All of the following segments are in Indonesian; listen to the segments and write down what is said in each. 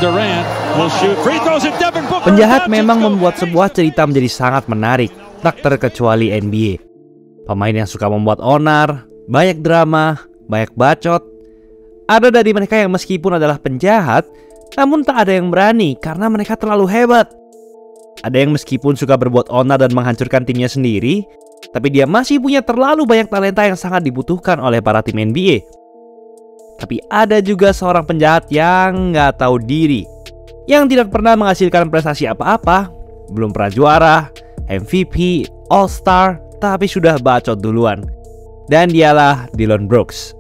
Durant will shoot free throws at Devin Booker. Penjahat memang membuat sebuah cerita menjadi sangat menarik, tak terkecuali NBA. Pemain yang suka membuat onar, banyak drama, banyak bacot. Ada dari mereka yang meskipun adalah penjahat, namun tak ada yang berani karena mereka terlalu hebat. Ada yang meskipun suka berbuat onar dan menghancurkan timnya sendiri, tapi dia masih punya terlalu banyak talenta yang sangat dibutuhkan oleh para tim NBA. Tapi ada juga seorang penjahat yang nggak tahu diri, yang tidak pernah menghasilkan prestasi apa-apa, belum pernah juara, MVP, All-Star, tapi sudah bacot duluan. Dan dialah Dillon Brooks.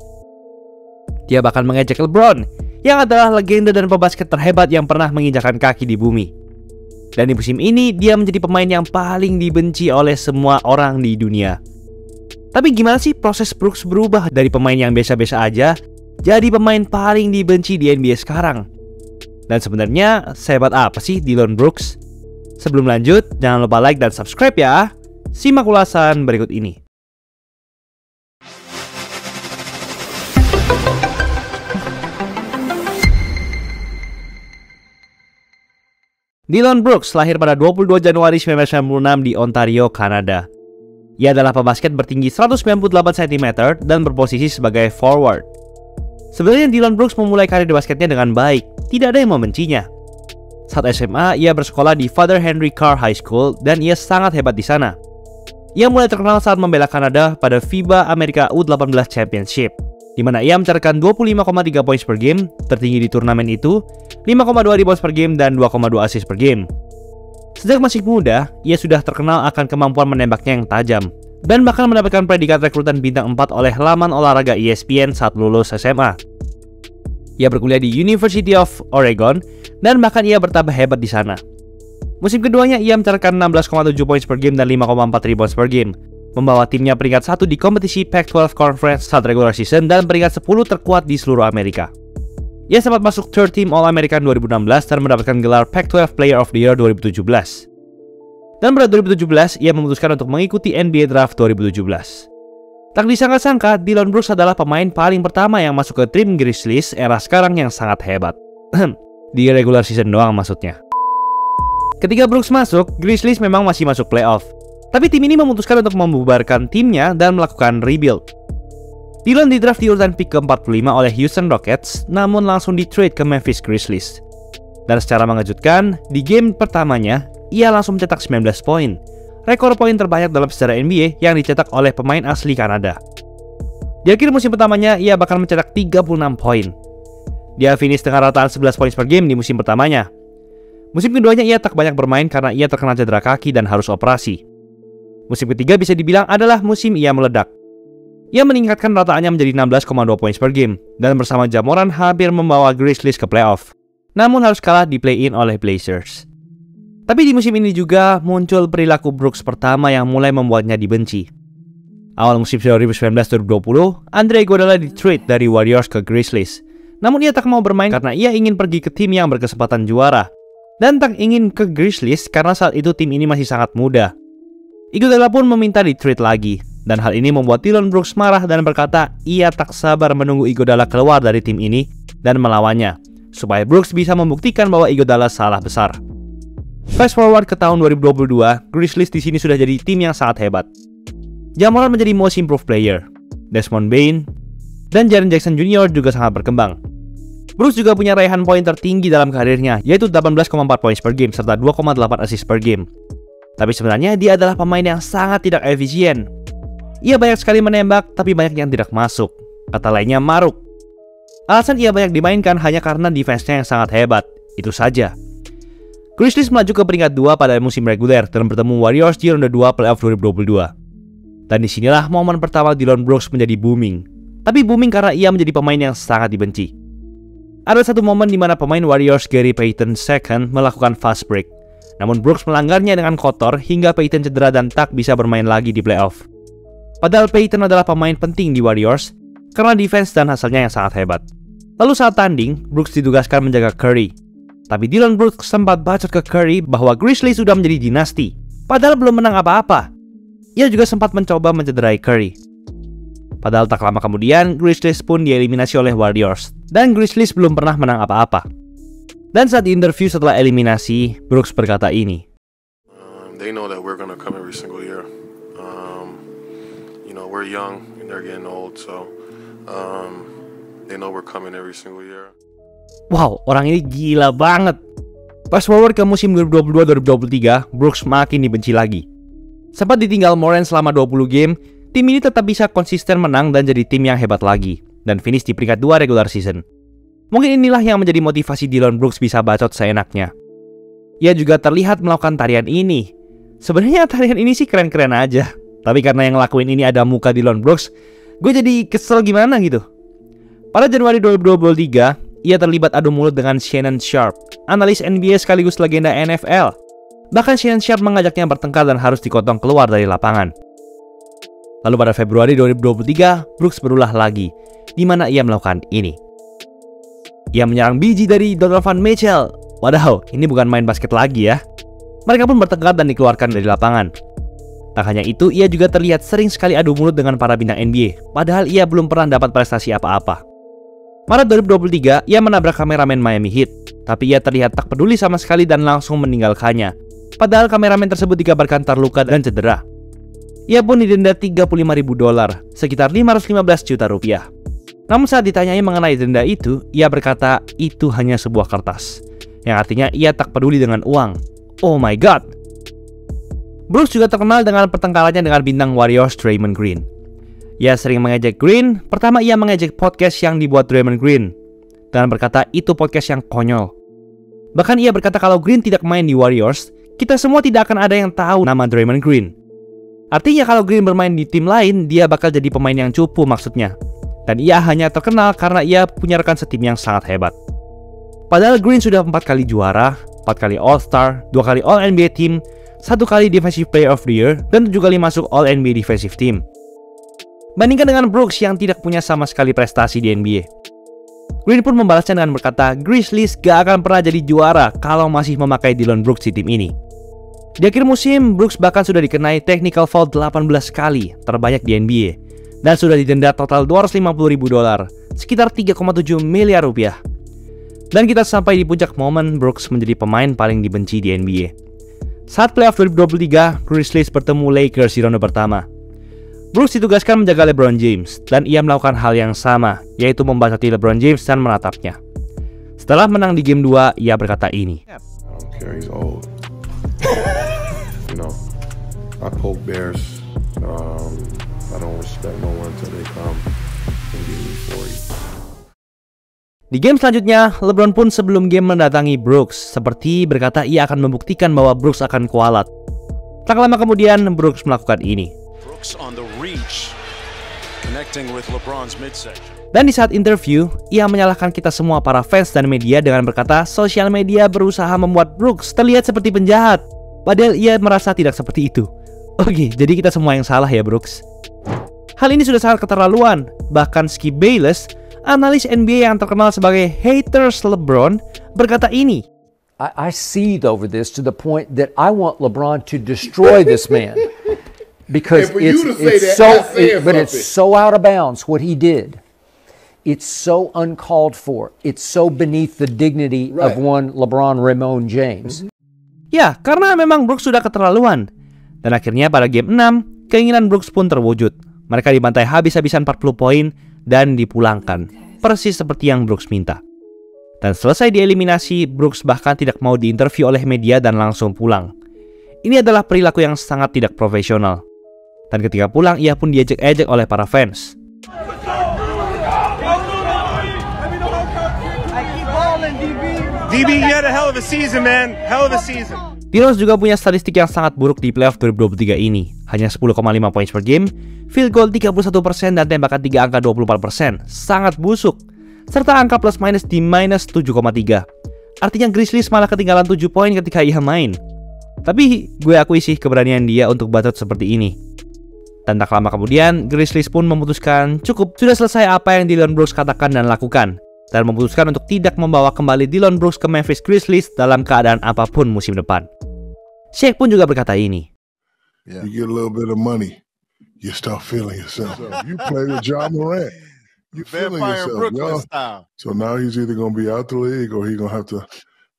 Dia bahkan mengejek LeBron, yang adalah legenda dan pebasket terhebat yang pernah menginjakan kaki di bumi. Dan di musim ini, dia menjadi pemain yang paling dibenci oleh semua orang di dunia. Tapi gimana sih proses Brooks berubah dari pemain yang biasa-biasa aja jadi pemain paling dibenci di NBA sekarang? Dan sebenarnya sehebat apa sih Dillon Brooks? Sebelum lanjut, jangan lupa like dan subscribe ya. Simak ulasan berikut ini. Dillon Brooks lahir pada 22 Januari 1996 di Ontario, Kanada. Ia adalah pebasket bertinggi 198 cm dan berposisi sebagai forward. Sebenarnya Dillon Brooks memulai karir di basketnya dengan baik, tidak ada yang membencinya. Saat SMA, ia bersekolah di Father Henry Carr High School dan ia sangat hebat di sana. Ia mulai terkenal saat membela Kanada pada FIBA Amerika U18 Championship, di mana ia mencatatkan 25,3 poin per game, tertinggi di turnamen itu, 5,2 rebounds per game, dan 2,2 assist per game. Sejak masih muda, ia sudah terkenal akan kemampuan menembaknya yang tajam, dan bahkan mendapatkan predikat rekrutan bintang 4 oleh laman olahraga ESPN saat lulus SMA. Ia berkuliah di University of Oregon, dan bahkan ia bertambah hebat di sana. Musim keduanya ia mencatatkan 16,7 poin per game dan 5,4 rebounds per game, membawa timnya peringkat 1 di kompetisi Pac-12 Conference saat regular season dan peringkat 10 terkuat di seluruh Amerika. Ia sempat masuk Third Team All-American 2016 dan mendapatkan gelar Pac-12 Player of the Year 2017. Dan pada 2017, ia memutuskan untuk mengikuti NBA Draft 2017. Tak disangka-sangka, Dillon Brooks adalah pemain paling pertama yang masuk ke tim Grizzlies era sekarang yang sangat hebat. Di regular season doang maksudnya. Ketika Brooks masuk, Grizzlies memang masih masuk playoff. Tapi tim ini memutuskan untuk membubarkan timnya dan melakukan rebuild. Dillon didraft di urutan pick ke-45 oleh Houston Rockets, namun langsung di-trade ke Memphis Grizzlies. Dan secara mengejutkan, di game pertamanya, ia langsung mencetak 19 poin, rekor poin terbanyak dalam sejarah NBA yang dicetak oleh pemain asli Kanada. Di akhir musim pertamanya, ia bahkan mencetak 36 poin. Dia finish dengan rataan 11 poin per game di musim pertamanya. Musim keduanya ia tak banyak bermain karena ia terkena cedera kaki dan harus operasi. Musim ketiga bisa dibilang adalah musim ia meledak. Ia meningkatkan rataannya menjadi 16,2 poin per game, dan bersama Ja Morant hampir membawa Grizzlies ke playoff. Namun harus kalah di play-in oleh Blazers. Tapi di musim ini juga muncul perilaku Brooks pertama yang mulai membuatnya dibenci. Awal musim 2019-2020, Andre Iguodala di-trade dari Warriors ke Grizzlies. Namun ia tak mau bermain karena ia ingin pergi ke tim yang berkesempatan juara. Dan tak ingin ke Grizzlies karena saat itu tim ini masih sangat muda. Iguodala pun meminta di-trade lagi. Dan hal ini membuat Dillon Brooks marah dan berkata ia tak sabar menunggu Iguodala keluar dari tim ini dan melawannya, supaya Brooks bisa membuktikan bahwa Iguodala salah besar. Fast forward ke tahun 2022, Grizzlies di sini sudah jadi tim yang sangat hebat. Ja Morant menjadi Most Improved Player, Desmond Bane, dan Jaren Jackson Jr. juga sangat berkembang. Brooks juga punya raihan poin tertinggi dalam karirnya, yaitu 18,4 poin per game serta 2,8 assist per game. Tapi sebenarnya dia adalah pemain yang sangat tidak efisien. Ia banyak sekali menembak, tapi banyak yang tidak masuk. Kata lainnya maruk. Alasan ia banyak dimainkan hanya karena defense-nya yang sangat hebat. Itu saja. Grizzlies melaju ke peringkat 2 pada musim reguler dan bertemu Warriors di ronde 2 playoff 2022. Dan disinilah momen pertama Dillon Brooks menjadi booming. Tapi booming karena ia menjadi pemain yang sangat dibenci. Ada satu momen di mana pemain Warriors Gary Payton II melakukan fast break. Namun Brooks melanggarnya dengan kotor hingga Payton cedera dan tak bisa bermain lagi di playoff. Padahal Payton adalah pemain penting di Warriors karena defense dan hasilnya yang sangat hebat. Lalu saat tanding, Brooks ditugaskan menjaga Curry. Tapi Dillon Brooks sempat bacot ke Curry bahwa Grizzlies sudah menjadi dinasti, padahal belum menang apa-apa. Ia juga sempat mencoba mencederai Curry. Padahal tak lama kemudian, Grizzlies pun dieliminasi oleh Warriors, dan Grizzlies belum pernah menang apa-apa. Dan saat interview setelah eliminasi, Brooks berkata ini. They know that we're gonna come every single year. We're young and they're getting old, so they know we're coming every single year. Wow, orang ini gila banget. Fast forward ke musim 2022-2023, Brooks makin dibenci lagi. Sempat ditinggal Morant selama 20 game, tim ini tetap bisa konsisten menang dan jadi tim yang hebat lagi, dan finish di peringkat 2 regular season. Mungkin inilah yang menjadi motivasi Dillon Brooks bisa bacot seenaknya. Ia juga terlihat melakukan tarian ini. Sebenarnya tarian ini sih keren-keren aja, tapi karena yang ngelakuin ini ada muka Dillon Brooks, gue jadi kesel gimana gitu. Pada Januari 2023, ia terlibat adu mulut dengan Shannon Sharpe, analis NBA sekaligus legenda NFL. Bahkan Shannon Sharpe mengajaknya bertengkar dan harus dikotong keluar dari lapangan. Lalu pada Februari 2023, Brooks berulah lagi, di mana ia melakukan ini. Ia menyerang biji dari Donovan Mitchell. Wadaw, ini bukan main basket lagi ya. Mereka pun bertengkar dan dikeluarkan dari lapangan. Tak hanya itu, ia juga terlihat sering sekali adu mulut dengan para bintang NBA, padahal ia belum pernah dapat prestasi apa-apa. Maret 2023, ia menabrak kameramen Miami Heat, tapi ia terlihat tak peduli sama sekali dan langsung meninggalkannya. Padahal kameramen tersebut dikabarkan terluka dan cedera. Ia pun didenda $35.000, sekitar 515 juta rupiah. Namun saat ditanyai mengenai denda itu, ia berkata itu hanya sebuah kertas, yang artinya ia tak peduli dengan uang. Oh my god. Brooks juga terkenal dengan pertengkarannya dengan bintang Warriors Draymond Green. Ia sering mengejek Green. Pertama ia mengejek podcast yang dibuat Draymond Green dan berkata itu podcast yang konyol. Bahkan ia berkata kalau Green tidak main di Warriors, kita semua tidak akan ada yang tahu nama Draymond Green. Artinya kalau Green bermain di tim lain, dia bakal jadi pemain yang cupu maksudnya. Dan ia hanya terkenal karena ia punya rekan setim yang sangat hebat. Padahal Green sudah 4 kali juara, 4 kali All-Star, 2 kali All-NBA Team, 1 kali Defensive Player of the Year, dan 7 kali masuk All-NBA Defensive Team. Bandingkan dengan Brooks yang tidak punya sama sekali prestasi di NBA. Green pun membalasnya dengan berkata, Grizzlies gak akan pernah jadi juara kalau masih memakai Dillon Brooks di tim ini. Di akhir musim, Brooks bahkan sudah dikenai technical foul 18 kali, terbanyak di NBA, dan sudah didenda total $250.000, sekitar 3,7 miliar rupiah. Dan kita sampai di puncak momen Brooks menjadi pemain paling dibenci di NBA. Saat playoff 2023, Grizzlies bertemu Lakers di ronde pertama. Brooks ditugaskan menjaga LeBron James, dan ia melakukan hal yang sama, yaitu membacoti LeBron James dan menatapnya. Setelah menang di game 2, ia berkata ini. I poke bears. I don't respect no one until they come and give me 40. Di game selanjutnya, LeBron pun sebelum game mendatangi Brooks, seperti berkata ia akan membuktikan bahwa Brooks akan kualat. Tak lama kemudian, Brooks melakukan ini. Brooks on the reach, connecting with LeBron's midsection. Dan di saat interview, ia menyalahkan kita semua para fans dan media dengan berkata sosial media berusaha membuat Brooks terlihat seperti penjahat. Padahal ia merasa tidak seperti itu. Oke, jadi kita semua yang salah ya Brooks. Hal ini sudah sangat keterlaluan. Bahkan Skip Bayless, analis NBA yang terkenal sebagai haters LeBron, berkata ini. I seethe over this to the point that I want LeBron to destroy this man. Because it's so out of bounds what he did. It's so uncalled for. It's so beneath the dignity of one LeBron Ramon James. Ya, karena memang Brooks sudah keterlaluan. Dan akhirnya pada game 6, keinginan Brooks pun terwujud. Mereka dibantai habis-habisan 40 poin dan dipulangkan, persis seperti yang Brooks minta. Dan selesai dieliminasi, Brooks bahkan tidak mau diinterview oleh media dan langsung pulang. Ini adalah perilaku yang sangat tidak profesional. Dan ketika pulang, ia pun diejek-ejek oleh para fans. DB, you had a hell of a season, man. Hell of a season. Dillon juga punya statistik yang sangat buruk di playoff 2023 ini. Hanya 10,5 points per game, field goal 31% dan tembakan 3 angka 24%. Sangat busuk. Serta angka plus minus di minus 7,3. Artinya Grizzlies malah ketinggalan 7 poin ketika ia main. Tapi gue akui sih keberanian dia untuk bacot seperti ini. Dan tak lama kemudian, Grizzlies pun memutuskan cukup, sudah selesai apa yang Dillon Brooks katakan dan lakukan, dan memutuskan untuk tidak membawa kembali Dillon Brooks ke Memphis Grizzlies dalam keadaan apapun musim depan. Shaq pun juga berkata ini. You get a little bit of money, you start feeling yourself. You play with John Morant, you feeling yourself, yo. So now he's either gonna be out the league or he's gonna have to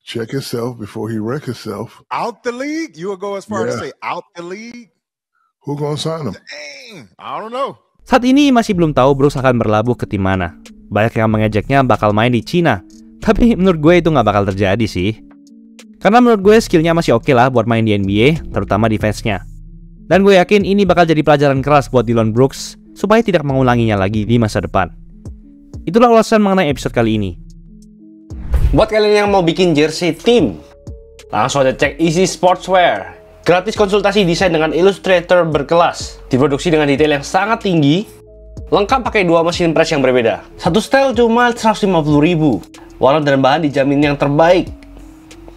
check himself before he wreck himself. Out the league? You would go as far Yeah. to say out the league? Who gonna sign him? Dang, I don't know. Saat ini masih belum tahu Brooks akan berlabuh ke tim mana. Banyak yang mengejeknya bakal main di Cina. Tapi menurut gue itu nggak bakal terjadi sih. Karena menurut gue skillnya masih oke lah buat main di NBA, terutama defense-nya. Dan gue yakin ini bakal jadi pelajaran keras buat Dillon Brooks supaya tidak mengulanginya lagi di masa depan. Itulah ulasan mengenai episode kali ini. Buat kalian yang mau bikin jersey tim, langsung aja cek Easy Sportswear. Gratis konsultasi desain dengan Illustrator berkelas. Diproduksi dengan detail yang sangat tinggi. Lengkap pakai 2 mesin press yang berbeda. Satu style cuma 150.000. Warna dan bahan dijamin yang terbaik.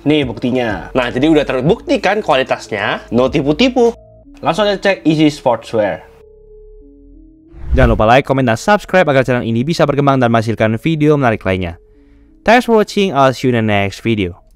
Nih buktinya. Nah, jadi udah terbukti kan kualitasnya. No tipu-tipu. Langsung aja cek Easy Sportswear. Jangan lupa like, komen, dan subscribe agar channel ini bisa berkembang dan menghasilkan video menarik lainnya. Thanks for watching, I'll see you in the next video.